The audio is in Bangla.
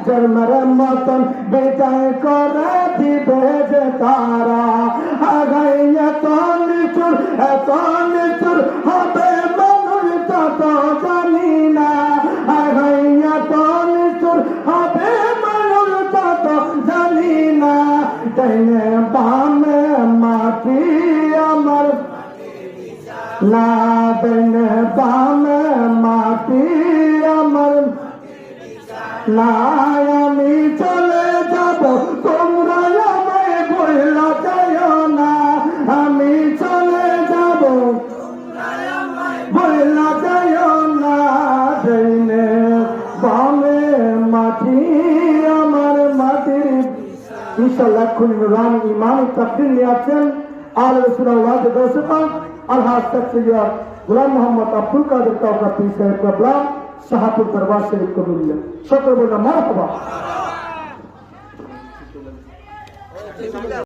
জন্মের মতন বিদায় করে দিবে যে তারা আগাই এত নিচুর হবে মানুষ তত জানি না আগাই এত নিচুর হবে মানুষ তত জানি না ডাইনে বামে মাটি আমার না ডাইনে বামে মাটি আমার না আমি চলে যাব তোমরা আমায় বইলা যাও না আমি চলে যাব বইলা যাও না ডাইনে বামে মাটি আমার মাটির ইনশাআল্লাহ খুনিরান ইমাম তাকদির নিয়ে আছেন আল রাসূলুল্লাহ দোসপাক আলহাজ তকসিয়া গোলাম মোহাম্মদ আব্দুল কাদের কাওকা পীর সাহেব কাবলা শাহপুর দরবার শরীফ কবুলিয়া সকল বলা মারহাবা